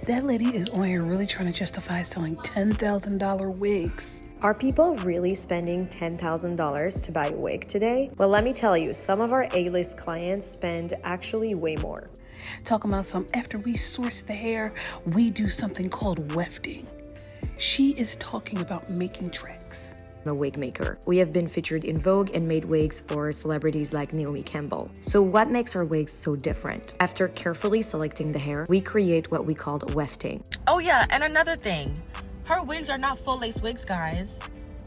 That lady is on here really trying to justify selling $10,000 wigs. Are people really spending $10,000 to buy a wig today? Well, let me tell you, some of our A-list clients spend actually way more. Talking about after we source the hair, we do something called wefting. She is talking about making tracks. I'm a wig maker. We have been featured in Vogue and made wigs for celebrities like Naomi Campbell. So what makes our wigs so different? After carefully selecting the hair, we create what we called wefting. Oh yeah, and another thing, her wigs are not full lace wigs, guys.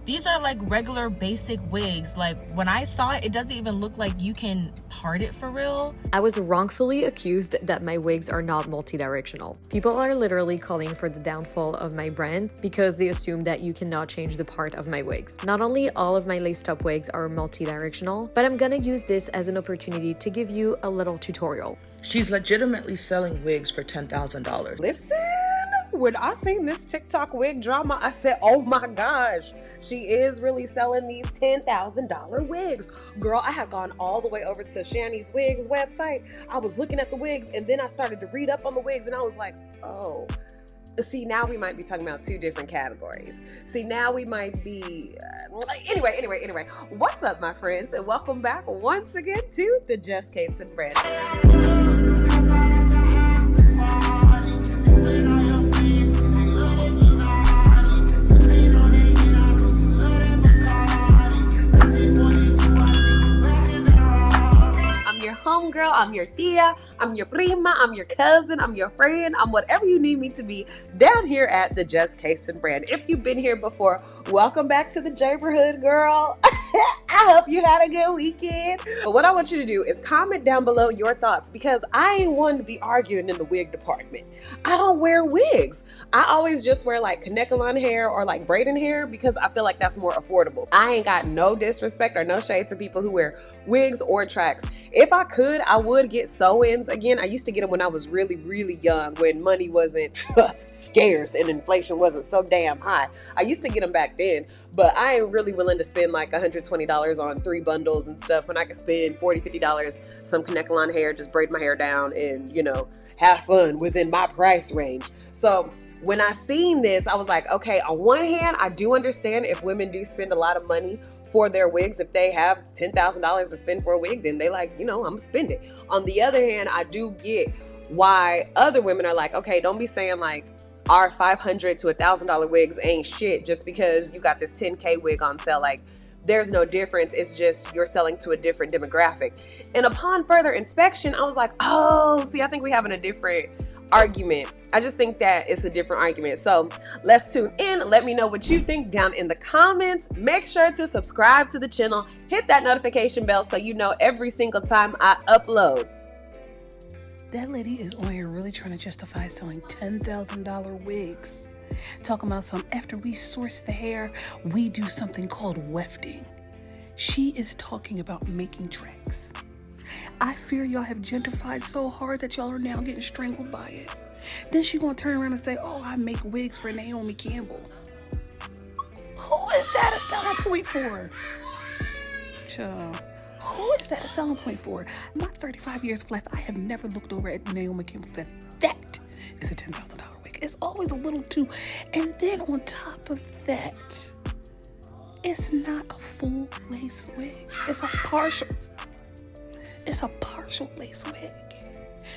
These are like regular basic wigs. Like when I saw it, it doesn't even look like you can part it for real. I was wrongfully accused that my wigs are not multidirectional. People are literally calling for the downfall of my brand because they assume that you cannot change the part of my wigs. Not only all of my laced up wigs are multidirectional, but I'm gonna use this as an opportunity to give you a little tutorial. She's legitimately selling wigs for $10,000. Listen, when I seen this TikTok wig drama, I said, oh my gosh, she is really selling these $10,000 wigs. Girl, I have gone all the way over to Shani's Wigs website. I was looking at the wigs and then I started to read up on the wigs and I was like, oh. See, now we might be talking about two different categories. See, now we might be... Anyway. What's up, my friends? And welcome back once again to the Just Case and Brand. Homegirl, I'm your tia, I'm your prima, I'm your cousin, I'm your friend, I'm whatever you need me to be down here at the Just Case and Brand. If you've been here before, welcome back to the neighborhood, girl. I hope you had a good weekend. But what I want you to do is comment down below your thoughts because I ain't one to be arguing in the wig department. I don't wear wigs. I always just wear like connect-a-line hair or like braiding hair because I feel like that's more affordable. I ain't got no disrespect or no shade to people who wear wigs or tracks. If I could, I would get sew-ins again. I used to get them when I was really, really young, when money wasn't scarce and inflation wasn't so damn high. I used to get them back then, but I ain't really willing to spend like $120 on 3 bundles and stuff when I could spend $40, $50, some connect-a-line hair, just braid my hair down and, you know, have fun within my price range. So when I seen this, I was like, okay, on one hand, I do understand if women do spend a lot of money for their wigs. If they have $10,000 to spend for a wig, then they like, you know, I'm gonna spend it. On the other hand, I do get why other women are like, okay, don't be saying like our $500 to $1,000 wigs ain't shit just because you got this 10K wig on sale. Like, there's no difference. It's just you're selling to a different demographic. And upon further inspection, I was like, oh, see, I think we're having a different argument. I just think that it's a different argument. So let's tune in. Let me know what you think down in the comments. Make sure to subscribe to the channel. Hit that notification bell so you know every single time I upload. That lady is on here really trying to justify selling $10,000 wigs. Talking about after we source the hair, we do something called wefting. She is talking about making tracks. I fear y'all have gentrified so hard that y'all are now getting strangled by it. Then she gonna turn around and say, oh, I make wigs for Naomi Campbell. Who is that a selling point for? Child. Who is that a selling point for? In my 35 years of life, I have never looked over at Naomi Campbell and said, that is a $10,000 wig. It's always a little too. And then on top of that, it's not a full lace wig. It's a partial lace wig.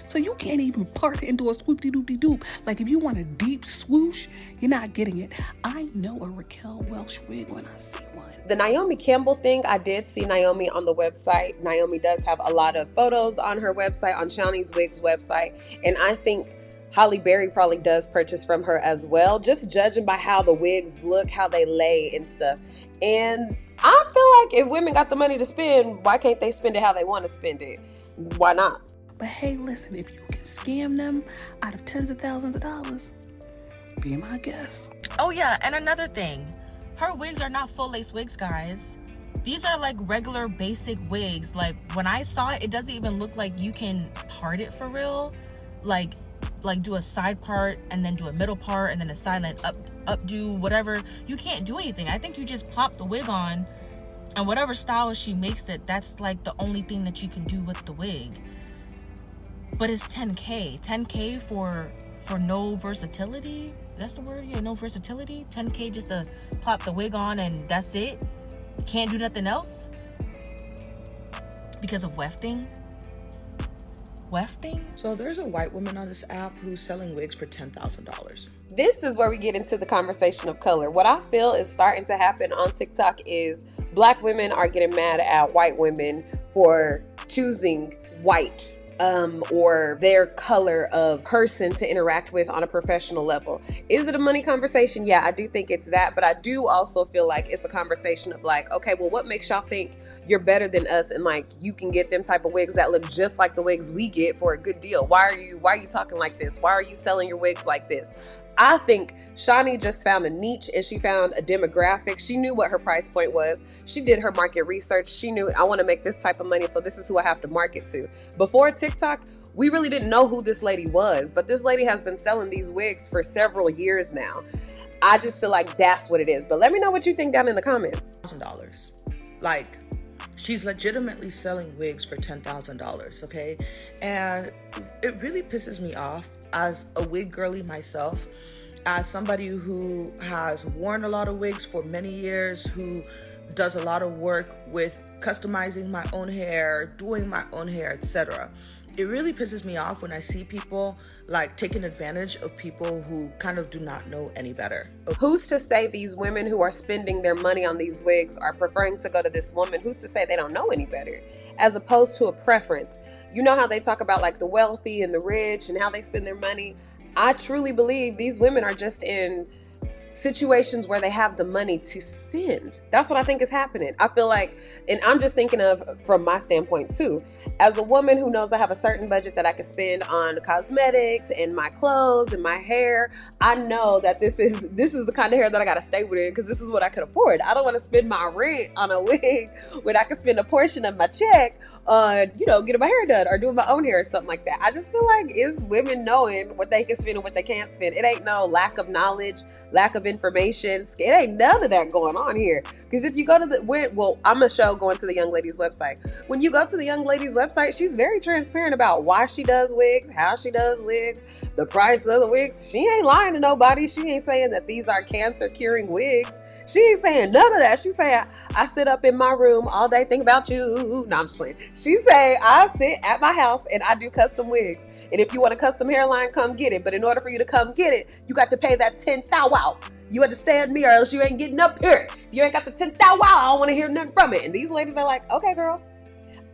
So you can't even part it into a swoop-de-doop-de-doop. Like if you want a deep swoosh, you're not getting it. I know a Raquel Welch wig when I see one. The Naomi Campbell thing, I did see Naomi on the website. Naomi does have a lot of photos on her website, on Shani's Wigs website. And I think Holly Berry probably does purchase from her as well, just judging by how the wigs look, how they lay and stuff. And I feel like if women got the money to spend, why can't they spend it how they want to spend it? Why not? But hey, listen, if you can scam them out of tens of thousands of dollars, be my guest. Oh yeah, and another thing, her wigs are not full lace wigs, guys. These are like regular basic wigs. Like when I saw it, it doesn't even look like you can part it for real. Like do a side part and then do a middle part and then a side and updo whatever. You can't do anything. I think you just plop the wig on and whatever style she makes it, that's like the only thing that you can do with the wig. But it's 10K for for no versatility. That's the word? Yeah, no versatility. 10K just to plop the wig on and that's it. Can't do nothing else because of wefting. So there's a white woman on this app who's selling wigs for $10,000. This is where we get into the conversation of color. What I feel is starting to happen on TikTok is black women are getting mad at white women for choosing white or their color of person to interact with on a professional level. Is it a money conversation? Yeah, I do think it's that, but I do also feel like it's a conversation of like, okay, well, what makes y'all think you're better than us and like you can get them type of wigs that look just like the wigs we get for a good deal? Why are you talking like this? Why are you selling your wigs like this? I think Shani just found a niche and she found a demographic. She knew what her price point was. She did her market research. She knew, I want to make this type of money, so this is who I have to market to. Before TikTok, we really didn't know who this lady was, but this lady has been selling these wigs for several years now. I just feel like that's what it is. But let me know what you think down in the comments. $1,000. Like, she's legitimately selling wigs for $10,000, okay? And it really pisses me off as a wig girly myself, as somebody who has worn a lot of wigs for many years, who does a lot of work with customizing my own hair, doing my own hair, etc. It really pisses me off when I see people like taking advantage of people who kind of do not know any better. Who's to say these women who are spending their money on these wigs are preferring to go to this woman? Who's to say they don't know any better? As opposed to a preference. You know how they talk about like the wealthy and the rich and how they spend their money? I truly believe these women are just in situations where they have the money to spend. That's what I think is happening. I feel like, and I'm just thinking of from my standpoint too, as a woman who knows I have a certain budget that I can spend on cosmetics and my clothes and my hair, I know that this is the kind of hair that I gotta stay within because this is what I can afford. I don't want to spend my rent on a wig when I can spend a portion of my check on, getting my hair done or doing my own hair or something like that. I just feel like it's women knowing what they can spend and what they can't spend. It ain't no lack of knowledge, lack of information. It ain't none of that going on here. Because if you go to I'm a show going to the young lady's website. When you go to the young lady's website, she's very transparent about why she does wigs, how she does wigs, the price of the wigs. She ain't lying to nobody. She ain't saying that these are cancer curing wigs. She ain't saying none of that. She's saying, I sit up in my room all day thinking about you. No, I'm just playing. She say, I sit at my house and I do custom wigs. And if you want a custom hairline, come get it. But in order for you to come get it, you got to pay that 10,000 wow. You understand me or else you ain't getting up here. If you ain't got the 10,000 wow, I don't want to hear nothing from it. And these ladies are like, okay, girl,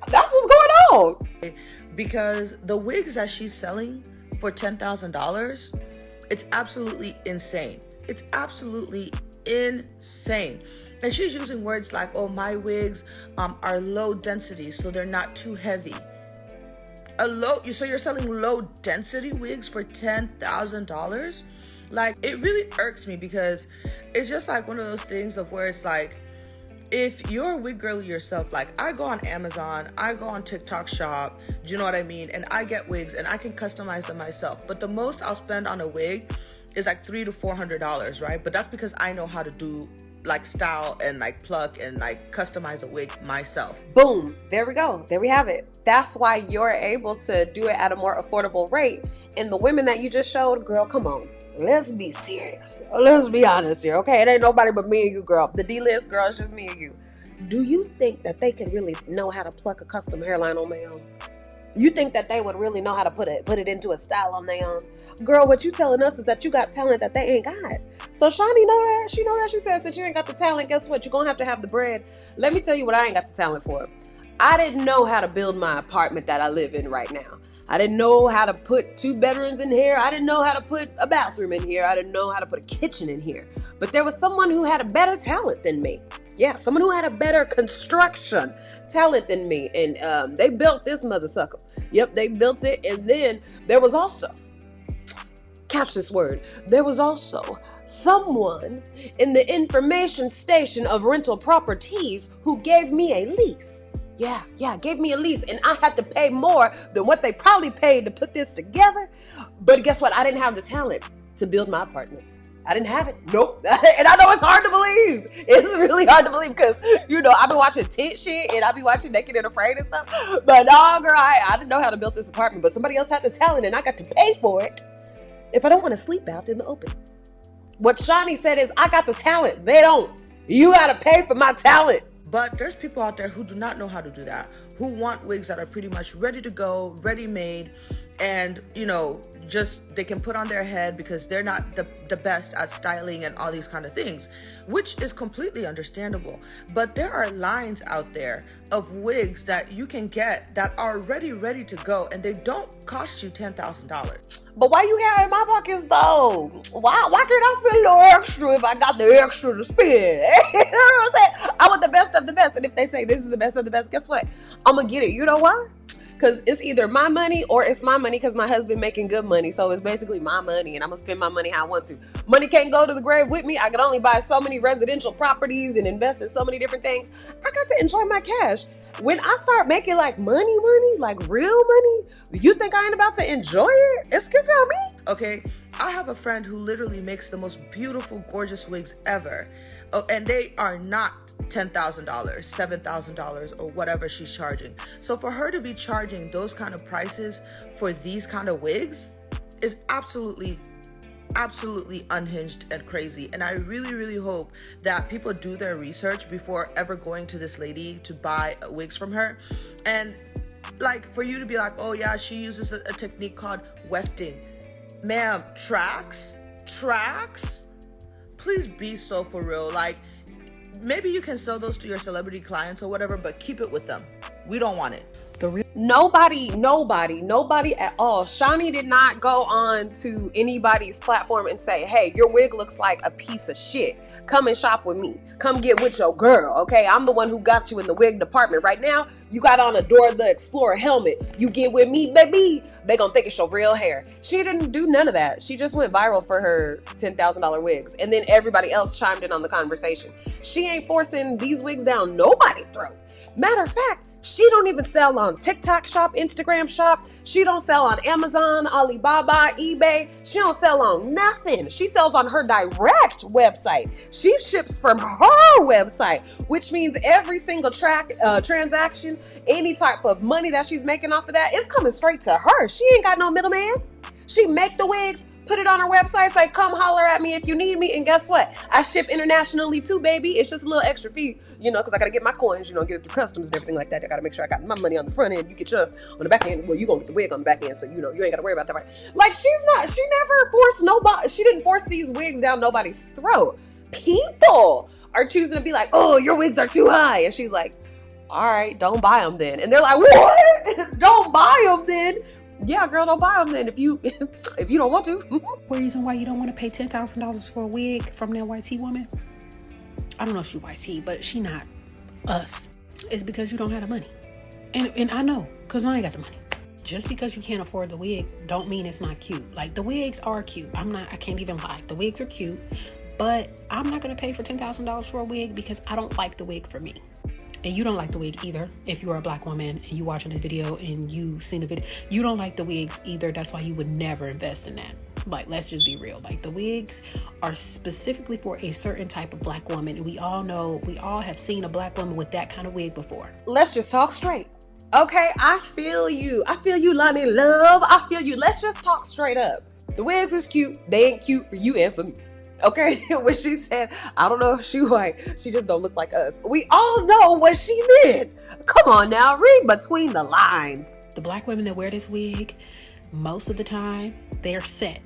that's what's going on. Because the wigs that she's selling for $10,000, it's absolutely insane. It's absolutely insane. And she's using words like, oh, my wigs are low density, so they're not too heavy. So you're selling low density wigs for $10,000? Like, it really irks me because it's just like one of those things of where it's like, if you're a wig girly yourself, like I go on Amazon, I go on TikTok shop, do you know what I mean? And I get wigs and I can customize them myself. But the most I'll spend on a wig is like $300 to $400, right? But that's because I know how to do like style and like pluck and like customize a wig myself. Boom, there we go. There we have it. That's why you're able to do it at a more affordable rate. And the women that you just showed, girl, come on. Let's be serious. Let's be honest here, okay? It ain't nobody but me and you, girl. The D-list, girl, it's just me and you. Do you think that they can really know how to pluck a custom hairline on their own? You think that they would really know how to put it into a style on their own? Girl, what you telling us is that you got talent that they ain't got. So Shani know that. She know that. She says that you ain't got the talent. Guess what? You're going to have the bread. Let me tell you what I ain't got the talent for. I didn't know how to build my apartment that I live in right now. I didn't know how to put 2 bedrooms in here. I didn't know how to put a bathroom in here. I didn't know how to put a kitchen in here. But there was someone who had a better talent than me. Yeah, someone who had a better construction talent than me. And they built this mother sucker. Yep, they built it. And then there was also, catch this word, there was also someone in the information station of rental properties who gave me a lease. Yeah, gave me a lease, and I had to pay more than what they probably paid to put this together. But guess what? I didn't have the talent to build my apartment. I didn't have it. Nope. And I know it's hard to believe. It's really hard to believe because, I've been watching tit shit and I've been watching Naked and Afraid and stuff. But no, girl, I didn't know how to build this apartment, but somebody else had the talent and I got to pay for it. if I don't want to sleep out in the open? What Shawnee said is, I got the talent. They don't. You got to pay for my talent. But there's people out there who do not know how to do that, who want wigs that are pretty much ready to go, ready made, and, you know, just they can put on their head because they're not the best at styling and all these kind of things, which is completely understandable. But there are lines out there of wigs that you can get that are ready to go, and they don't cost you $10,000. But why you have it in my pockets though? Why can't I spend a little extra if I got the extra to spend? You know what I'm saying? I want the best of the best. And if they say this is the best of the best, guess what? I'm gonna get it. You know why? Because it's either my money or it's my money because my husband making good money. So it's basically my money and I'm gonna spend my money how I want to. Money can't go to the grave with me. I can only buy so many residential properties and invest in so many different things. I got to enjoy my cash. When I start making like money, like real money, you think I ain't about to enjoy it? Excuse me? Okay, I have a friend who literally makes the most beautiful, gorgeous wigs ever. Oh, and they are not $10,000, $7,000, or whatever she's charging. So for her to be charging those kind of prices for these kind of wigs is absolutely unhinged and crazy. And I really hope that people do their research before ever going to this lady to buy wigs from her. And like for you to be like, oh yeah, she uses a technique called wefting. Ma'am, tracks? Please be so for real. Like, maybe you can sell those to your celebrity clients or whatever, but keep it with them. We don't want it. Nobody at all. Shawnee did not go on to anybody's platform and say, hey, your wig looks like a piece of shit. Come and shop with me. Come get with your girl, okay? I'm the one who got you in the wig department. Right now, you got on a Dora the Explorer helmet. You get with me, baby. They gonna think it's your real hair. She didn't do none of that. She just went viral for her $10,000 wigs. And then everybody else chimed in on the conversation. She ain't forcing these wigs down nobody's throat. Matter of fact, she don't even sell on TikTok shop, Instagram shop. She don't sell on Amazon, Alibaba, eBay. She don't sell on nothing. She sells on her direct website. She ships from her website, which means every single transaction, any type of money that she's making off of that, it's coming straight to her. She ain't got no middleman. She make the wigs, put it on her website, say, come holler at me if you need me. And guess what? I ship internationally too, baby. It's just a little extra fee, because I got to get my coins, get it through customs and everything like that. I got to make sure I got my money on the front end. You get yours on the back end. Well, you going to get the wig on the back end. So, you ain't got to worry about that. Right? Like, she never forced nobody. She didn't force these wigs down nobody's throat. People are choosing to be like, oh, your wigs are too high. And she's like, all right, don't buy them then. And they're like, what? Don't buy them then. Yeah, girl, don't buy them then if you don't want to. Reason why you don't want to pay $10,000 for a wig from that YT woman, I don't know if she YT, but she not us, is because you don't have the money. And I know, because I ain't got the money. Just because you can't afford the wig don't mean it's not cute. Like, the wigs are cute. I can't even lie. The wigs are cute, but I'm not going to pay for $10,000 for a wig because I don't like the wig for me. And you don't like the wig either. If you are a black woman and you watching this video and you've seen the video, you don't like the wigs either. That's why you would never invest in that. Like, let's just be real. Like, the wigs are specifically for a certain type of black woman. And we all have seen a black woman with that kind of wig before. Let's just talk straight. Okay, I feel you, Lonnie Love. I feel you. Let's just talk straight up. The wigs is cute. They ain't cute for you and for me. Okay, when she said, I don't know if she white, she just don't look like us. We all know what she meant. Come on now, read between the lines. The black women that wear this wig, most of the time, they're set.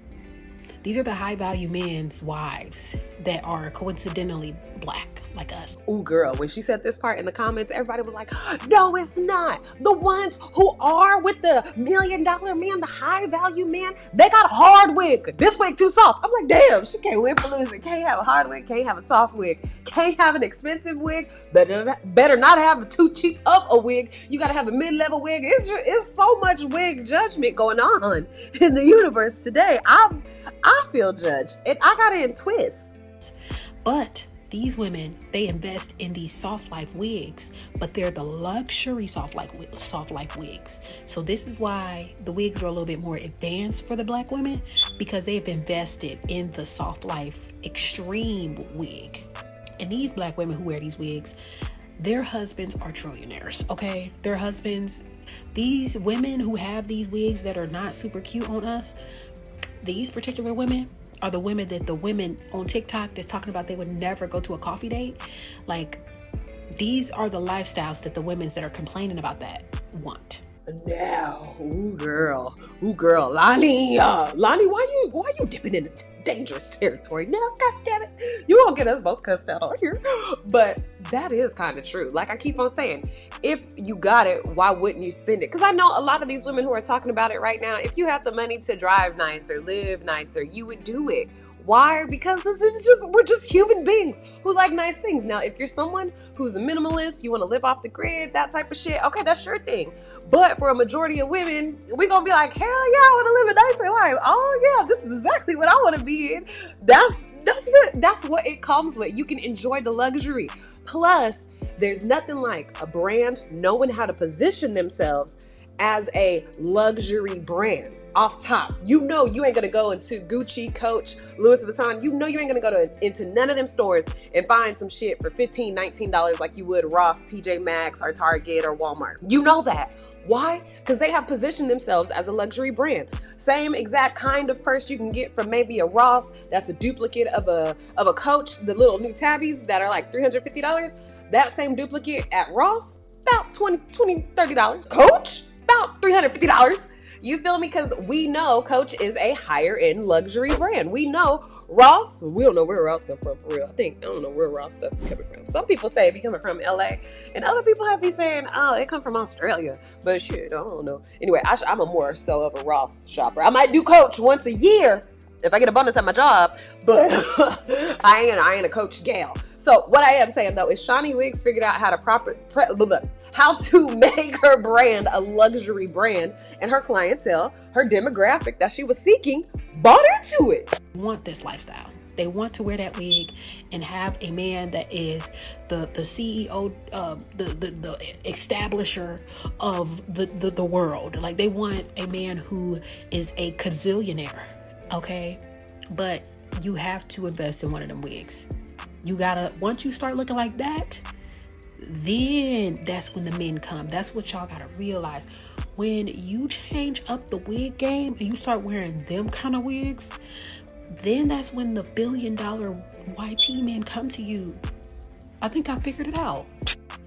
These are the high value men's wives that are coincidentally black like us. Ooh, girl, when she said this part in the comments, everybody was like, no, it's not. The ones who are with the $1 million man, the high value man, they got a hard wig. This wig too soft. I'm like, damn, she can't win for losing. Can't have a hard wig, can't have a soft wig, can't have an expensive wig, better not have too cheap of a wig. You gotta have a mid-level wig. It's so much wig judgment going on in the universe today. I feel judged, and I got in twists. But these women, they invest in these soft life wigs, but they're the luxury soft life wigs. So this is why the wigs are a little bit more advanced for the black women, because they've invested in the soft life extreme wig. And these black women who wear these wigs, their husbands are trillionaires, okay? Their husbands, these women who have these wigs that are not super cute on us, these particular women are the women that the women on TikTok that's talking about they would never go to a coffee date. Like, these are the lifestyles that the women that are complaining about that want. Now, ooh girl, Lonnie, why you dipping into dangerous territory now? God damn it, you won't get us both cussed out on here. But that is kind of true. Like I keep on saying, if you got it, why wouldn't you spend it? Because I know a lot of these women who are talking about it right now. If you have the money to drive nicer, live nicer, you would do it. Why? Because we're just human beings who like nice things. Now, if you're someone who's a minimalist, you want to live off the grid, that type of shit, okay, that's your thing. But for a majority of women, we're going to be like, hell yeah, I want to live a nicer life. Oh yeah, this is exactly what I want to be in. That's what it comes with. You can enjoy the luxury. Plus, there's nothing like a brand knowing how to position themselves as a luxury brand. Off top, you know you ain't gonna go into Gucci, Coach, Louis Vuitton. You know you ain't gonna go into none of them stores and find some shit for $15, $19 like you would Ross, TJ Maxx, or Target, or Walmart. You know that. Why? Because they have positioned themselves as a luxury brand. Same exact kind of purse you can get from maybe a Ross that's a duplicate of a Coach, the little new tabbies that are like $350. That same duplicate at Ross, about $20, $30. Coach, about $350. You feel me? Because we know Coach is a higher end luxury brand. We know Ross, we don't know where Ross come from for real. I don't know where Ross stuff be coming from. Some people say it be coming from LA, and other people have been saying, oh, it come from Australia. But shit, I don't know. Anyway, I'm a more so of a Ross shopper. I might do Coach once a year if I get a bonus at my job, but I ain't a Coach gal. So what I am saying though is Shani Wigs figured out how to make her brand a luxury brand, and her clientele, her demographic that she was seeking, bought into it. Want this lifestyle. They want to wear that wig and have a man that is the CEO, the establisher of the world. Like, they want a man who is a gazillionaire, okay? But you have to invest in one of them wigs. You gotta, once you start looking like that, then that's when the men come. That's what y'all gotta realize. When you change up the wig game and you start wearing them kind of wigs, then that's when the $1 billion YT men come to you. I think I figured it out.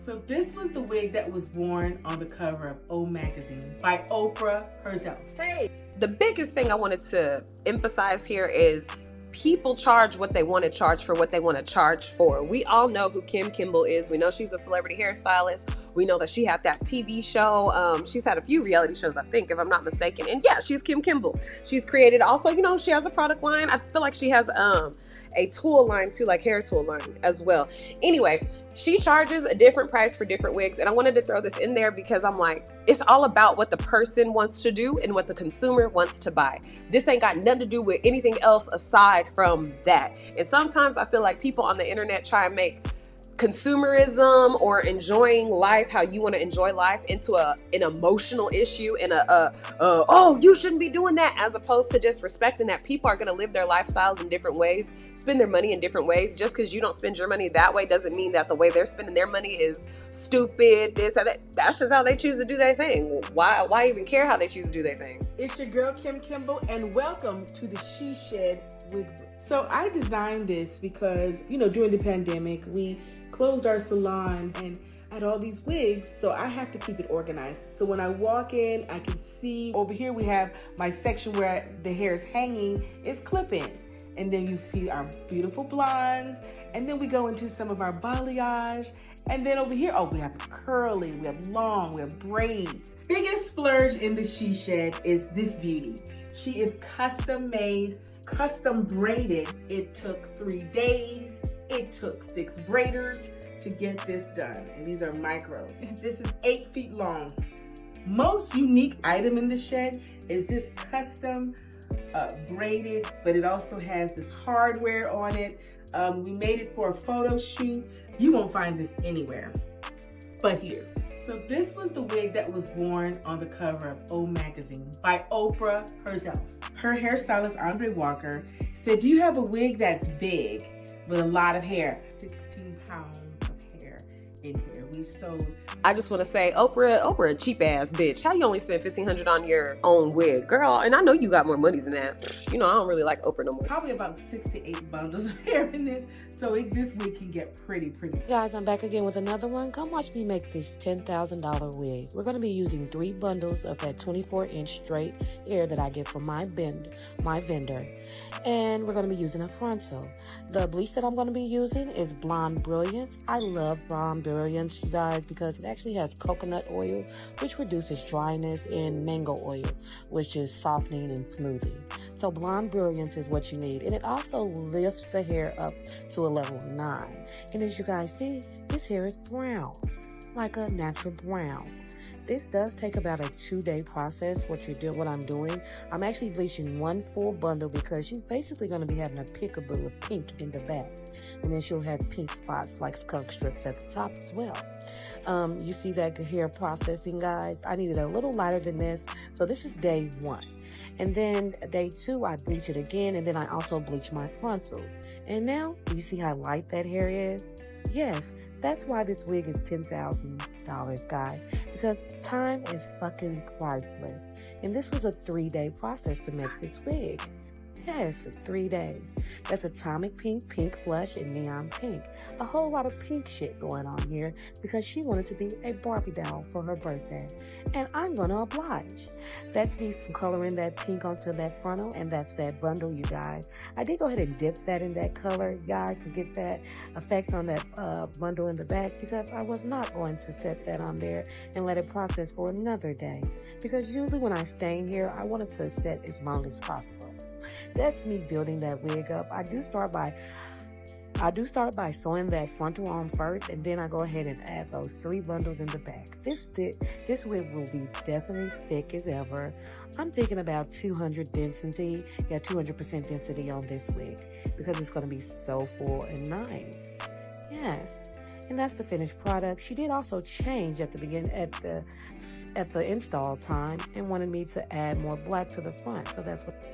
So this was the wig that was worn on the cover of O Magazine by Oprah herself. Hey, the biggest thing I wanted to emphasize here is people charge what they want to charge for what they want to charge for. We all know who Kimble is. We know she's a celebrity hairstylist. We know that she had that TV show. She's had a few reality shows, I think, if I'm not mistaken. And yeah, she's Kimble. She's created also, she has a product line. I feel like she has a tool line too, like hair tool line as well. Anyway, she charges a different price for different wigs. And I wanted to throw this in there because I'm like, it's all about what the person wants to do and what the consumer wants to buy. This ain't got nothing to do with anything else aside from that. And sometimes I feel like people on the internet try and make consumerism or enjoying life how you want to enjoy life into an emotional issue and oh, you shouldn't be doing that, as opposed to just respecting that people are going to live their lifestyles in different ways, spend their money in different ways. Just because you don't spend your money that way doesn't mean that the way they're spending their money is stupid, this or that. That's just how they choose to do their thing. Why even care how they choose to do their thing? It's your girl Kimble, and welcome to the She Shed Wig Room. So I designed this because, during the pandemic, we closed our salon and had all these wigs, so I have to keep it organized. So when I walk in, I can see over here we have my section where the hair is hanging, is clip-ins. And then you see our beautiful blondes, and then we go into some of our balayage. And then over here, we have curly, we have long, we have braids. Biggest splurge in the She Shed is this beauty. She is custom made, custom braided. It took 3 days. It took 6 braiders to get this done. And these are micros. This is 8 feet long. Most unique item in the shed is this custom braided, but it also has this hardware on it. We made it for a photo shoot. You won't find this anywhere but here. So this was the wig that was worn on the cover of O Magazine by Oprah herself. Her hairstylist, Andre Walker, said, do you have a wig that's big with a lot of hair? 16 pounds of hair. in here. We sold. I just want to say, Oprah, a cheap ass bitch. How you only spend $1,500 on your own wig, girl? And I know you got more money than that. You know, I don't really like Oprah no more. Probably about 6 to 8 bundles of hair in this, so this wig can get pretty. Guys, I'm back again with another one. Come watch me make this $10,000 wig. We're going to be using 3 bundles of that 24-inch straight hair that I get from my vendor, and we're going to be using a frontal. The bleach that I'm going to be using is Blonde Brilliance. I love Blonde Brilliance, you guys, because it actually has coconut oil, which reduces dryness, and mango oil, which is softening and smoothing. So Blonde Brilliance is what you need, and it also lifts the hair up to a level 9. And as you guys see, this hair is brown, like a natural brown. This does take about a 2-day process. What I'm doing, I'm actually bleaching 1 full bundle because she's basically going to be having a peekaboo of pink in the back, and then she'll have pink spots like skunk strips at the top as well. You see that hair processing, guys? I needed a little lighter than this, so this is day 1. And then day 2, I bleach it again, and then I also bleach my frontal. And now, do you see how light that hair is? Yes, that's why this wig is $10,000, guys, because time is fucking priceless. And this was a 3-day process to make this wig. Yes, 3 days. That's atomic pink, pink blush, and neon pink. A whole lot of pink shit going on here because she wanted to be a Barbie doll for her birthday. And I'm going to oblige. That's me coloring that pink onto that frontal, and that's that bundle, you guys. I did go ahead and dip that in that color, guys, to get that effect on that bundle in the back, because I was not going to set that on there and let it process for another day. Because usually when I stain here, I want it to set as long as possible. That's me building that wig up. I do start by sewing that frontal on first, and then I go ahead and add those 3 bundles in the back. This wig will be definitely thick as ever. I'm thinking about 200% density on this wig because it's going to be so full and nice. Yes. And that's the finished product. She did also change at the beginning, at the install time, and wanted me to add more black to the front. So that's what.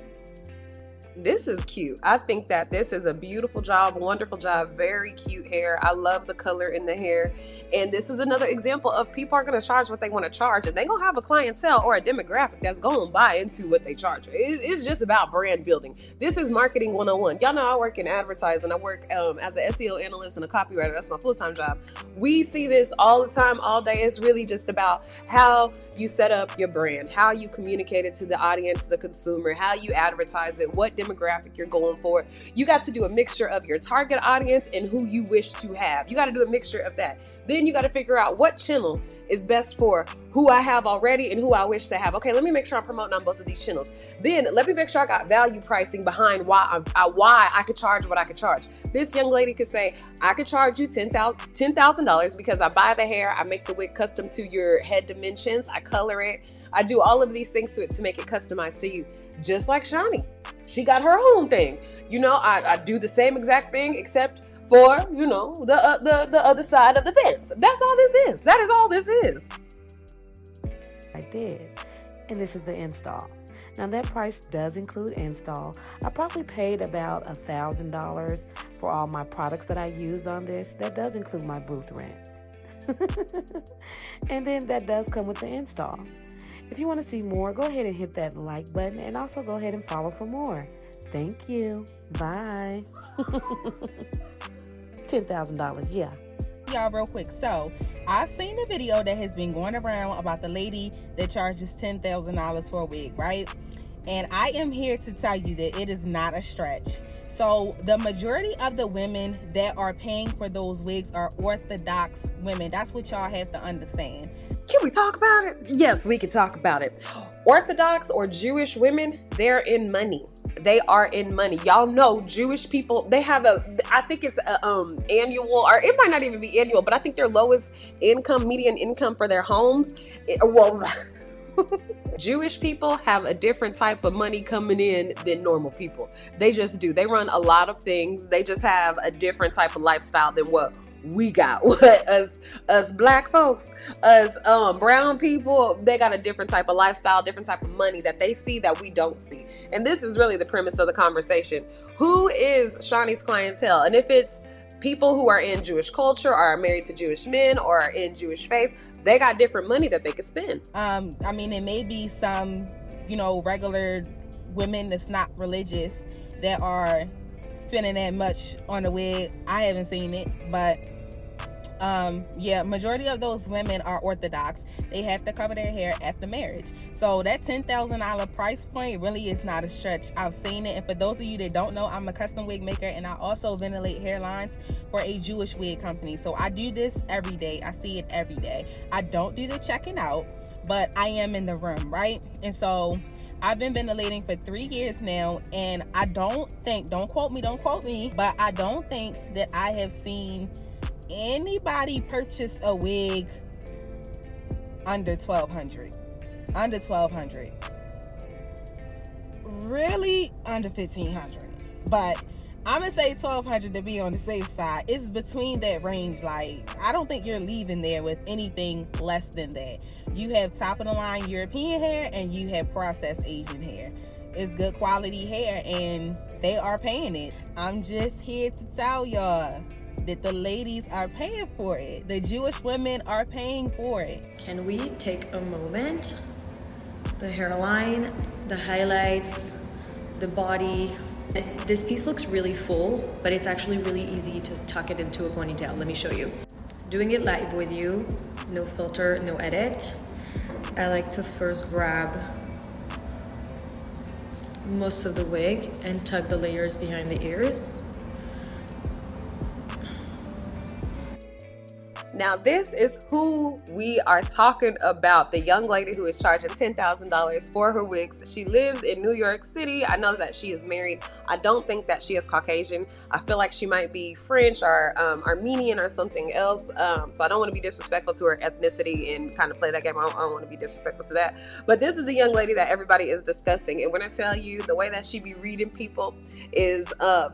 This is cute. I think that this is a beautiful job, wonderful job, very cute hair. I love the color in the hair. And this is another example of people are going to charge what they want to charge, and they're going to have a clientele or a demographic that's going to buy into what they charge. It's just about brand building. This is marketing 101. Y'all know I work in advertising. I work as an SEO analyst and a copywriter. That's my full-time job. We see this all the time, all day. It's really just about how you set up your brand, how you communicate it to the audience, the consumer, how you advertise it, what demographic you're going for. You got to do a mixture of your target audience and who you wish to have. You got to do a mixture of that. Then you got to figure out what channel is best for who I have already and who I wish to have. Okay, let me make sure I'm promoting on both of these channels. Then let me make sure I got value pricing behind why I could charge what I could charge. This young lady could say, I could charge you $10,000 because I buy the hair, I make the wig custom to your head dimensions, I color it, I do all of these things to it to make it customized to you. Just like Shani. She got her own thing. You know, I do the same exact thing except for, you know, the other side of the fence. That's all this is. That is all this is. I did. And this is the install. Now that price does include install. I probably paid about $1,000 for all my products that I used on this. That does include my booth rent. And then that does come with the install. If you want to see more, go ahead and hit that like button, and also go ahead and follow for more. Thank you. Bye. $10,000, yeah. Y'all, real quick. So I've seen a video that has been going around about the lady that charges $10,000 for a wig, right? And I am here to tell you that it is not a stretch. So the majority of the women that are paying for those wigs are Orthodox women. That's what y'all have to understand. Can we talk about it? Yes, we can talk about it. Orthodox or Jewish women, they're in money. They are in money. Y'all know Jewish people, they have I think it's annual, or it might not even be annual, but I think their lowest income, median income for their homes, Jewish people have a different type of money coming in than normal people. They just do. They run a lot of things. They just have a different type of lifestyle than what we got. What us black folks, us brown people, they got a different type of lifestyle, different type of money that they see that we don't see. And this is really the premise of the conversation. Who is Shani's clientele? And if it's people who are in Jewish culture or are married to Jewish men or are in Jewish faith, they got different money that they could spend. I mean, it may be some, regular women that's not religious that are spending that much on a wig. I haven't seen it, but yeah, majority of those women are Orthodox. They have to cover their hair after marriage. So that $10,000 price point really is not a stretch. I've seen it. And for those of you that don't know, I'm a custom wig maker, and I also ventilate hairlines for a Jewish wig company. So I do this every day. I see it every day. I don't do the checking out, but I am in the room, right? And so I've been ventilating for 3 years now, and I don't quote me, but I don't think that I have seen anybody purchase a wig under $1,200, really under $1,500, but I'm gonna say $1,200 to be on the safe side. It's between that range. Like, I don't think you're leaving there with anything less than that. You have top of the line European hair and you have processed Asian hair. It's good quality hair and they are paying it. I'm just here to tell y'all that the ladies are paying for it. The Jewish women are paying for it. Can we take a moment? The hairline, the highlights, the body. This piece looks really full, but it's actually really easy to tuck it into a ponytail. Let me show you. Doing it live with you, no filter, no edit. I like to first grab most of the wig and tuck the layers behind the ears. Now, this is who we are talking about. The young lady who is charging $10,000 for her wigs. She lives in New York City. I know that she is married. I don't think that she is Caucasian. I feel like she might be French or Armenian or something else. So I don't want to be disrespectful to her ethnicity and kind of play that game. I don't want to be disrespectful to that. But this is the young lady that everybody is discussing. And when I tell you, the way that she be reading people is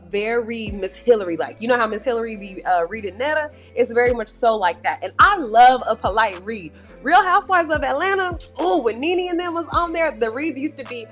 very Miss Hillary-like. You know how Miss Hillary be reading Netta? It's very much so like that. And I love a polite read. Real Housewives of Atlanta, oh, when Nene and them was on there, the reads used to be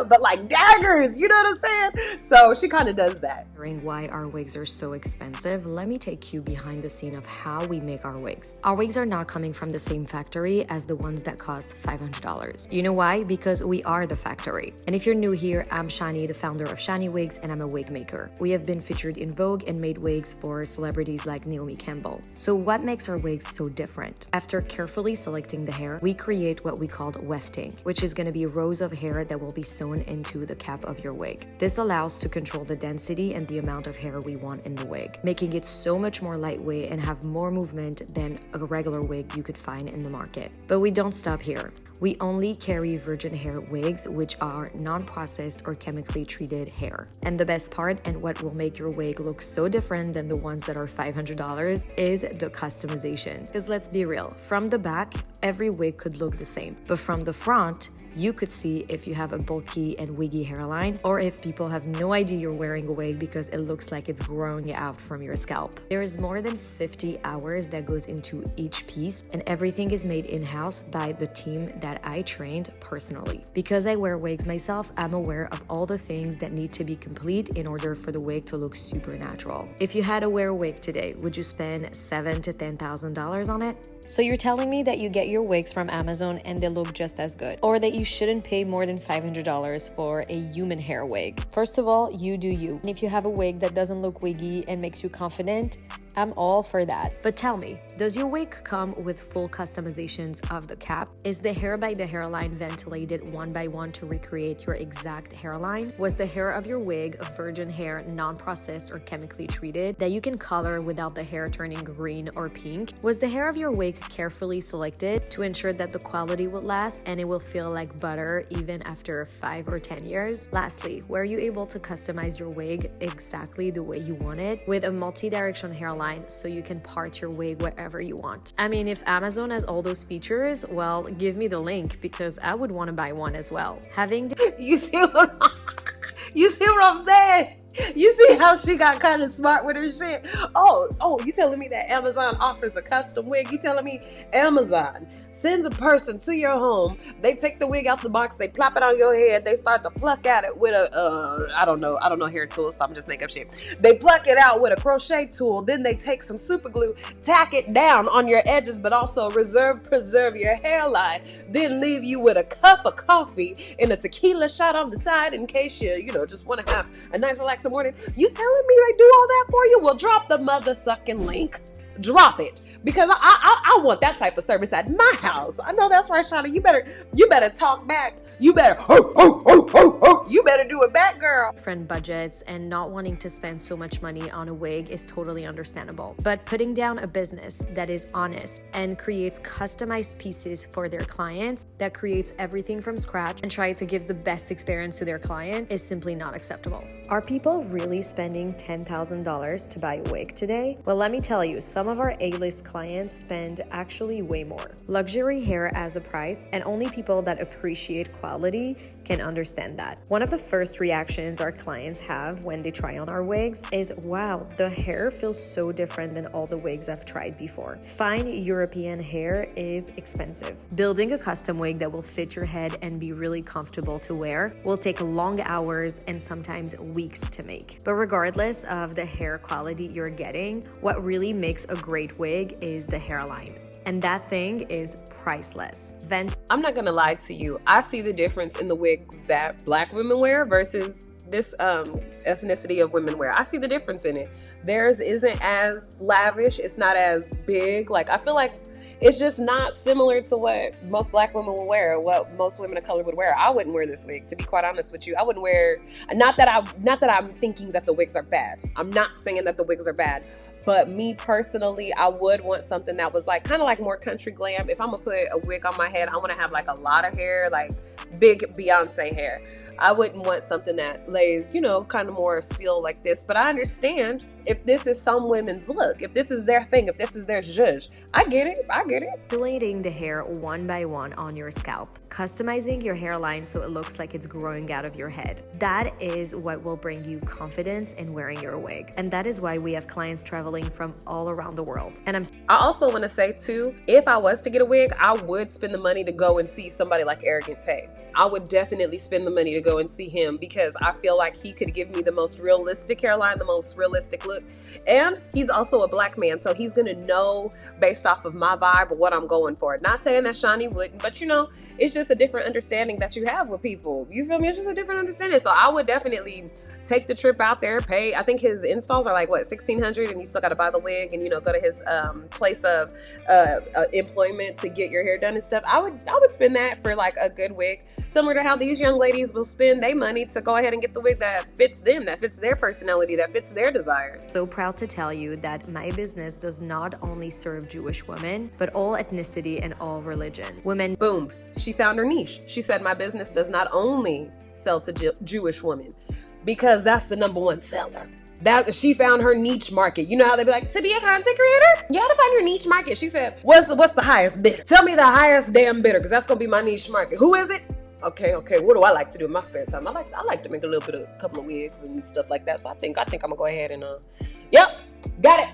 but like daggers, you know what I'm saying? So she kind of does that. Why our wigs are so expensive, let me take you behind the scene of how we make our wigs. Our wigs are not coming from the same factory as the ones that cost $500. You know why? Because we are the factory. And if you're new here, I'm Shani, the founder of Shani Wigs, and I'm a wig maker. We have been featured in Vogue and made wigs for celebrities like Naomi Campbell. So what makes our wigs so different? After carefully selecting the hair, we create what we called wefting, which is going to be rows of hair that will be sewn into the cap of your wig. This allows to control the density and the amount of hair we want in the wig, making it so much more lightweight and have more movement than a regular wig you could find in the market. But we don't stop here. We only carry virgin hair wigs, which are non-processed or chemically treated hair. And the best part, and what will make your wig look so different than the ones that are $500, is the customization. Because let's be real, from the back, every wig could look the same. But from the front, you could see if you have a bulky and wiggy hairline, or if people have no idea you're wearing a wig because it looks like it's growing out from your scalp. There is more than 50 hours that goes into each piece, and everything is made in-house by the team that I trained personally. Because I wear wigs myself, I'm aware of all the things that need to be complete in order for the wig to look super natural. If you had to wear a wig today, would you spend $7,000 to $10,000 on it? So you're telling me that you get your wigs from Amazon and they look just as good, or that you shouldn't pay more than $500 for a human hair wig? First of all, you do you. And if you have a wig that doesn't look wiggy and makes you confident, I'm all for that. But tell me, does your wig come with full customizations of the cap? Is the hair by the hairline ventilated one by one to recreate your exact hairline? Was the hair of your wig virgin hair, non-processed or chemically treated, that you can color without the hair turning green or pink? Was the hair of your wig carefully selected to ensure that the quality will last and it will feel like butter even after 5 or 10 years? Lastly, were you able to customize your wig exactly the way you want it with a multi-direction hairline so you can part your wig wherever you want? I mean, if Amazon has all those features, well, give me the link because I would want to buy one as well. You see what I'm saying? You see how she got kind of smart with her shit? Oh, you telling me that Amazon offers a custom wig? You telling me Amazon sends a person to your home, they take the wig out the box, they plop it on your head, they start to pluck at it with a, I don't know hair tools, so I'm just making up shit. They pluck it out with a crochet tool, then they take some super glue, tack it down on your edges, but also preserve your hairline, then leave you with a cup of coffee and a tequila shot on the side in case you just want to have a nice relaxing morning. You telling me they do all that for you? Well, drop the mother sucking link. Drop it, because I want that type of service at my house. I know that's right, Shauna. You better talk back. You better you better do it back, girl. Different budgets and not wanting to spend so much money on a wig is totally understandable. But putting down a business that is honest and creates customized pieces for their clients, that creates everything from scratch and try to give the best experience to their client is simply not acceptable. Are people really spending $10,000 to buy a wig today? Well, let me tell you, some of our A-list clients spend actually way more. Luxury hair as a price, and only people that appreciate quality can understand that. One of the first reactions our clients have when they try on our wigs is, wow, the hair feels so different than all the wigs I've tried before. Fine European hair is expensive. Building a custom wig that will fit your head and be really comfortable to wear will take long hours and sometimes weeks to make. But regardless of the hair quality you're getting, what really makes a great wig is the hairline. And that thing is priceless. I'm not gonna lie to you. I see the difference in the wigs that Black women wear versus this ethnicity of women wear. I see the difference in it. Theirs isn't as lavish. It's not as big. Like, I feel like it's just not similar to what most Black women would wear, what most women of color would wear. I wouldn't wear this wig, to be quite honest with you. I wouldn't wear, not that I'm thinking that the wigs are bad. I'm not saying that the wigs are bad, but me personally, I would want something that was like kind of like more country glam. If I'm gonna put a wig on my head, I want to have like a lot of hair, like big Beyonce hair. I wouldn't want something that lays, kind of more still like this. But I understand if this is some women's look, if this is their thing, if this is their zhuzh. I get it. Delating the hair one by one on your scalp. Customizing your hairline so it looks like it's growing out of your head. That is what will bring you confidence in wearing your wig. And that is why we have clients traveling from all around the world. And I also want to say too, if I was to get a wig, I would spend the money to go and see somebody like Arrogant Tay. I would definitely spend the money to go and see him, because I feel like he could give me the most realistic hairline, the most realistic look. And he's also a Black man, so he's gonna know based off of my vibe what I'm going for. Not saying that Shawnee wouldn't, but it's just a different understanding that you have with people. You feel me? It's just a different understanding. So I would definitely take the trip out there, pay. I think his installs are like $1,600, and you still got to buy the wig and go to his place of employment to get your hair done and stuff. I would spend that for like a good wig, similar to how these young ladies will spend their money to go ahead and get the wig that fits them, that fits their personality, that fits their desire. So proud to tell you that my business does not only serve Jewish women, but all ethnicity and all religion. Women. Boom. She found her niche. She said, my business does not only sell to Jewish women, because that's the number one seller. That she found her niche market. You know how they be like, to be a content creator, you gotta find your niche market. She said, what's the highest bidder? Tell me the highest damn bidder, because that's gonna be my niche market. Who is it? Okay. What do I like to do in my spare time? I like to make a couple of wigs and stuff like that. So I think I'm gonna go ahead and yep, got it.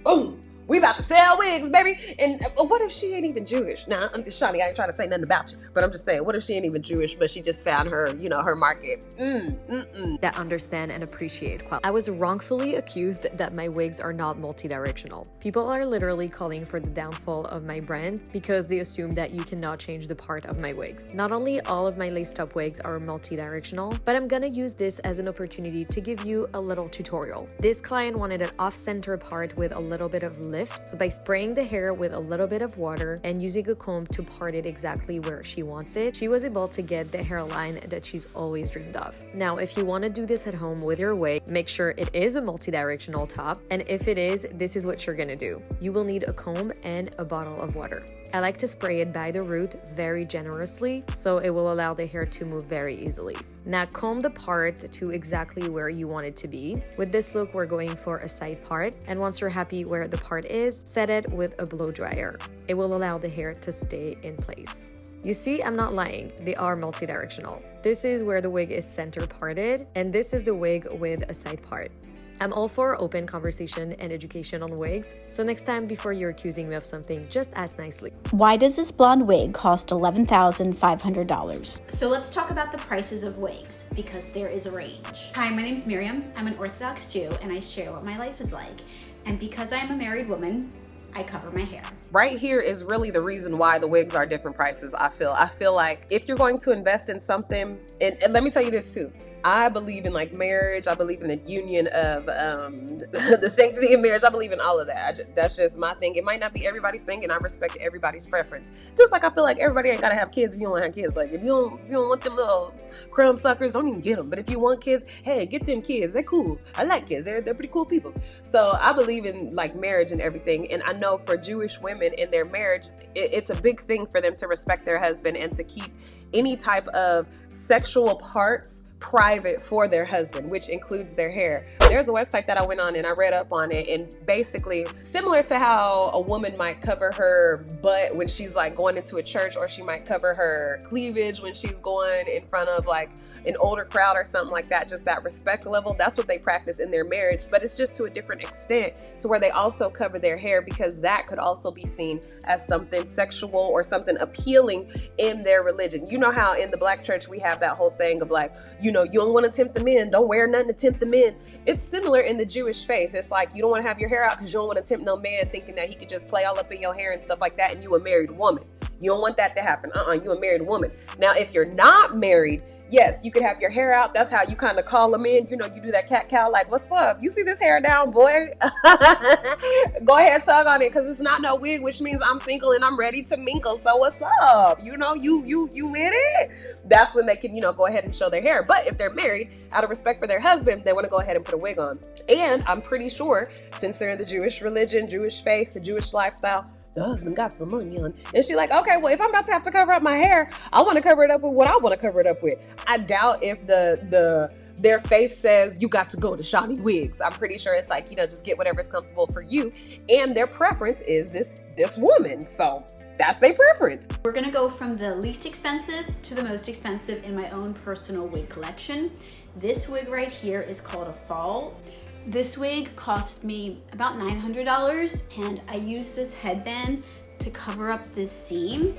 Boom. We about to sell wigs, baby. And what if she ain't even Jewish? Now, Shawnee, I ain't trying to say nothing about you, but I'm just saying, what if she ain't even Jewish, but she just found her, her market? That understand and appreciate quality. I was wrongfully accused that my wigs are not multidirectional. People are literally calling for the downfall of my brand because they assume that you cannot change the part of my wigs. Not only all of my laced up wigs are multidirectional, but I'm gonna use this as an opportunity to give you a little tutorial. This client wanted an off-center part with a little bit of lift. So by spraying the hair with a little bit of water and using a comb to part it exactly where she wants it, she was able to get the hairline that she's always dreamed of. Now, if you want to do this at home with your wig, make sure it is a multi-directional top. And if it is, this is what you're gonna do. You will need a comb and a bottle of water. I like to spray it by the root very generously, so it will allow the hair to move very easily. Now comb the part to exactly where you want it to be. With this look, we're going for a side part, and once you're happy where the part is, set it with a blow dryer. It will allow the hair to stay in place. You see, I'm not lying. They are multidirectional. This is where the wig is center parted, and this is the wig with a side part. I'm all for open conversation and education on wigs, so next time before you're accusing me of something, just ask nicely. Why does this blonde wig cost $11,500? So let's talk about the prices of wigs, because there is a range. Hi, my name's Miriam. I'm an Orthodox Jew, and I share what my life is like. And because I am a married woman, I cover my hair. Right here is really the reason why the wigs are different prices. I feel like if you're going to invest in something, and let me tell you this too, I believe in like marriage. I believe in the union of the sanctity of marriage. I believe in all of that. That's just my thing. It might not be everybody's thing, and I respect everybody's preference. Just like I feel like everybody ain't gotta have kids if you don't want to have kids. Like if you don't want them little crumb suckers, don't even get them. But if you want kids, hey, get them kids. They're cool. I like kids. They're pretty cool people. So I believe in like marriage and everything. And I know for Jewish women in their marriage, it's a big thing for them to respect their husband and to keep any type of sexual parts private for their husband, which includes their hair. There's a website that I went on and I read up on it, and basically similar to how a woman might cover her butt when she's like going into a church, or she might cover her cleavage when she's going in front of like an older crowd or something like that, just that respect level. That's what they practice in their marriage, but it's just to a different extent, to where they also cover their hair, because that could also be seen as something sexual or something appealing in their religion. You know how in the Black church we have that whole saying of like, you know, you don't want to tempt the men, don't wear nothing to tempt the men. It's similar in the Jewish faith. It's like you don't want to have your hair out because you don't want to tempt no man thinking that he could just play all up in your hair and stuff like that, and you a married woman. You don't want that to happen. You a married woman. Now, if you're not married, yes, you could have your hair out. That's how you kind of call them in. You know, you do that cat cow, like, what's up? You see this hair down, boy? Go ahead, tug on it, because it's not no wig, which means I'm single and I'm ready to mingle. So what's up? You know, you with it? That's when they can, you know, go ahead and show their hair. But if they're married, out of respect for their husband, they want to go ahead and put a wig on. And I'm pretty sure, since they're in the Jewish religion, Jewish faith, the Jewish lifestyle, the husband got some money on. And she's like, okay, well, if I'm about to have to cover up my hair, I want to cover it up with what I want to cover it up with. I doubt if their faith says you got to go to Shawnee Wigs. I'm pretty sure it's like, you know, just get whatever's comfortable for you. And their preference is this woman. So that's their preference. We're gonna go from the least expensive to the most expensive in my own personal wig collection. This wig right here is called a fall. This wig cost me about $900, and I use this headband to cover up this seam.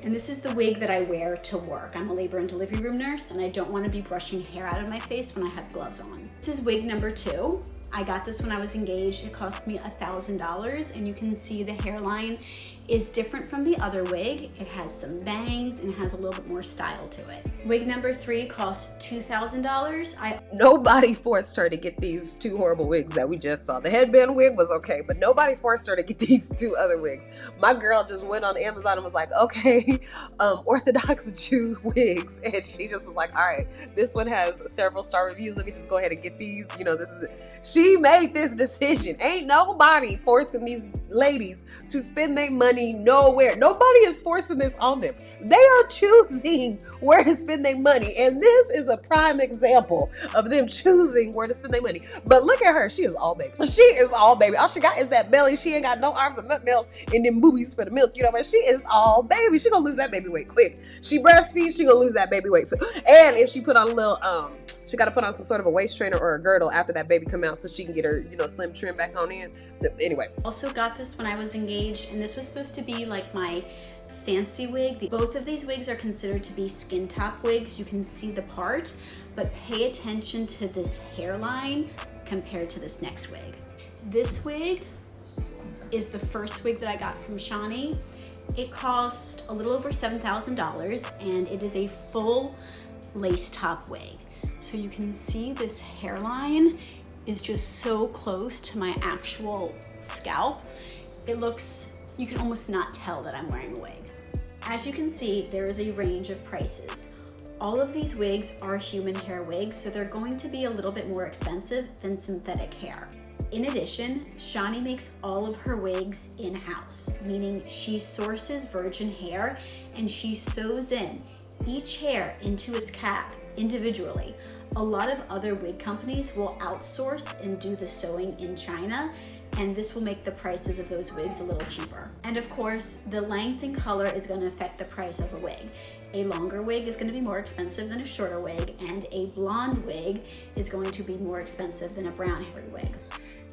And this is the wig that I wear to work. I'm a labor and delivery room nurse, and I don't want to be brushing hair out of my face when I have gloves on. This is wig number 2. I got this when I was engaged. It cost me $1,000, and you can see the hairline is different from the other wig. It has some bangs and it has a little bit more style to it. Wig number 3 cost $2,000. Nobody forced her to get these 2 horrible wigs that we just saw. The headband wig was okay, but nobody forced her to get these 2 other wigs. My girl just went on Amazon and was like, okay, Orthodox Jew wigs. And she just was like, all right, this one has several star reviews. Let me just go ahead and get these. You know, this is it. She made this decision. Ain't nobody forcing these ladies to spend their money nowhere. Nobody is forcing this on them. They are choosing where to spend their money. And this is a prime example of them choosing where to spend their money. But look at her. She is all baby. She is all baby. All she got is that belly. She ain't got no arms or nothing else. And them boobies for the milk. You know what? She is all baby. She gonna lose that baby weight quick. She breastfeeds. She gonna lose that baby weight. And if she put on a little, she got to put on some sort of a waist trainer or a girdle after that baby come out so she can get her, you know, slim trim back on in. Anyway. Also got this when I was engaged, and this was supposed to be like my fancy wig. Both of these wigs are considered to be skin top wigs. You can see the part, but pay attention to this hairline compared to this next wig. This wig is the first wig that I got from Shawnee. It cost a little over $7,000, and it is a full lace top wig. So you can see this hairline is just so close to my actual scalp. It looks, you can almost not tell that I'm wearing a wig. As you can see, there is a range of prices. All of these wigs are human hair wigs, so they're going to be a little bit more expensive than synthetic hair. In addition, Shawnee makes all of her wigs in-house, meaning she sources virgin hair and she sews in each hair into its cap individually. A lot of other wig companies will outsource and do the sewing in China, and this will make the prices of those wigs a little cheaper. And of course, the length and color is going to affect the price of a wig. A longer wig is going to be more expensive than a shorter wig, and a blonde wig is going to be more expensive than a brown hairy wig.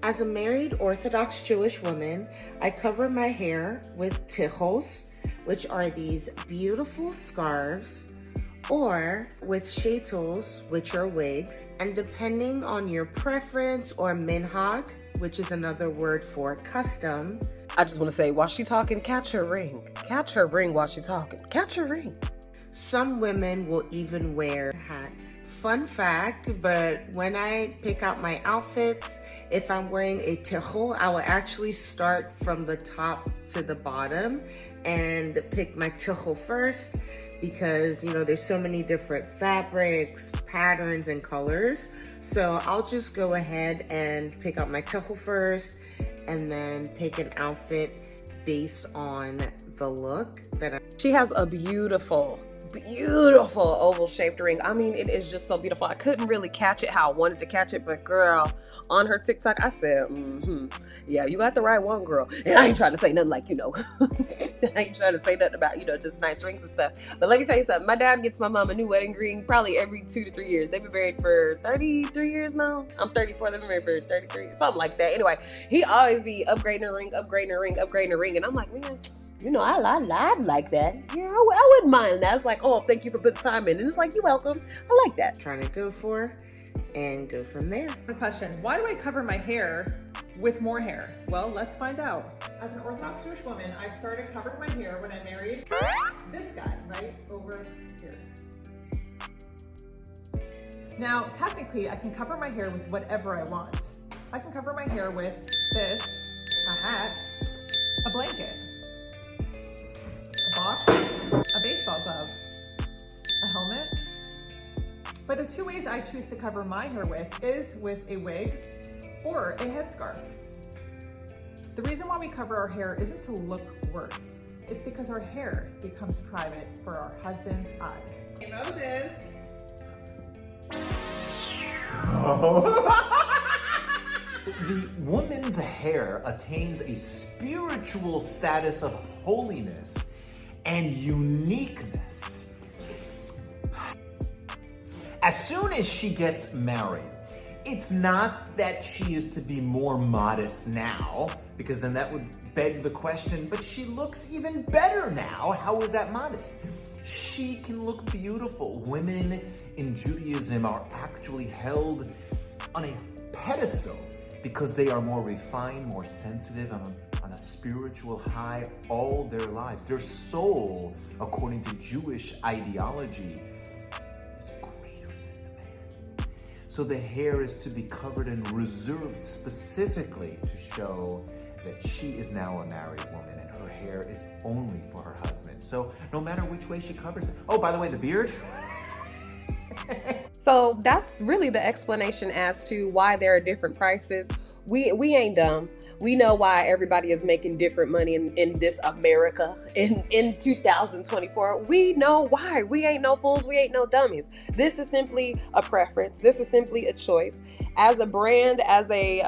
As a married Orthodox Jewish woman, I cover my hair with tichos, which are these beautiful scarves, or with shaitels, which are wigs. And depending on your preference, or minhag, which is another word for custom. I just want to say, while she talking, catch her ring. Catch her ring while she's talking. Catch her ring. Some women will even wear hats. Fun fact, but when I pick out my outfits, if I'm wearing a tichel, I will actually start from the top to the bottom and pick my tichel first, because you know there's so many different fabrics, patterns, and colors. So I'll just go ahead and pick out my tichel first and then pick an outfit based on the look that I... She has a beautiful oval shaped ring. I mean, it is just so beautiful. I couldn't really catch it how I wanted to catch it, but girl, on her TikTok, I said, yeah, you got the right one, girl. And I ain't trying to say nothing like, I ain't trying to say nothing about, just nice rings and stuff. But let me tell you something. My dad gets my mom a new wedding ring probably every 2 to 3 years. They've been married for 33 years now. I'm 34. They've been married for 33, something like that. Anyway, he always be upgrading her ring. And I'm like, man, I like that. Yeah, I wouldn't mind that. It's like, oh, thank you for putting time in. And it's like, you're welcome. I like that. Trying to go for and go from there. One question, why do I cover my hair with more hair? Well, let's find out. As an Orthodox Jewish woman, I started covering my hair when I married this guy right over here. Now, technically, I can cover my hair with whatever I want. I can cover my hair with this, a hat, a blanket, a box, a baseball glove, a helmet. But the 2 ways I choose to cover my hair with is with a wig or a headscarf. The reason why we cover our hair isn't to look worse. It's because our hair becomes private for our husband's eyes. Hey, Moses. The woman's hair attains a spiritual status of holiness and uniqueness as soon as she gets married. It's not that she is to be more modest now, because then that would beg the question, but she looks even better now. How is that modest? She can look beautiful. Women in Judaism are actually held on a pedestal because they are more refined, more sensitive, on a spiritual high all their lives. Their soul, according to Jewish ideology, is greater than the man. So the hair is to be covered and reserved specifically to show that she is now a married woman and her hair is only for her husband. So no matter which way she covers it. Oh, by the way, the beard. So that's really the explanation as to why there are different prices. We ain't dumb. We know why everybody is making different money in this America in 2024. We know why. We ain't no fools. We ain't no dummies. This is simply a preference. This is simply a choice. As a brand, as a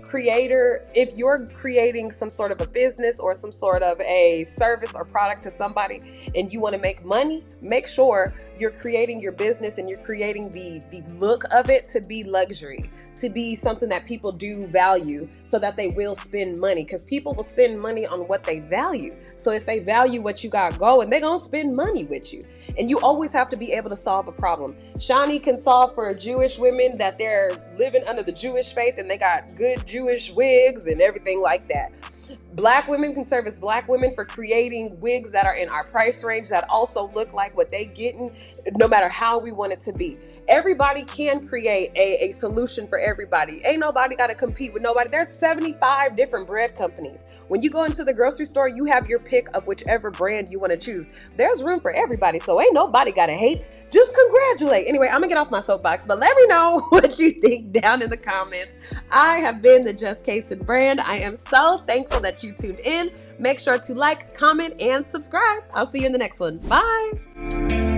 creator, if you're creating some sort of a business or some sort of a service or product to somebody and you want to make money, make sure you're creating your business and you're creating the look of it to be luxury, to be something that people do value so that they will spend money, because people will spend money on what they value. So if they value what you got going, they're going to spend money with you. And you always have to be able to solve a problem. Shani can solve for Jewish women that they're living under the Jewish faith and they got good Jewish wigs and everything like that. Black women can service Black women for creating wigs that are in our price range that also look like what they getting, no matter how we want it to be. Everybody can create a solution for everybody. Ain't nobody got to compete with nobody. There's 75 different bread companies. When you go into the grocery store, you have your pick of whichever brand you want to choose. There's room for everybody, so ain't nobody got to hate. Just congratulate. Anyway, I'm going to get off my soapbox, but let me know what you think down in the comments. I have been the Just Kaysen brand. I am so thankful that you tuned in. Make sure to like, comment, and subscribe. I'll see you in the next one. Bye.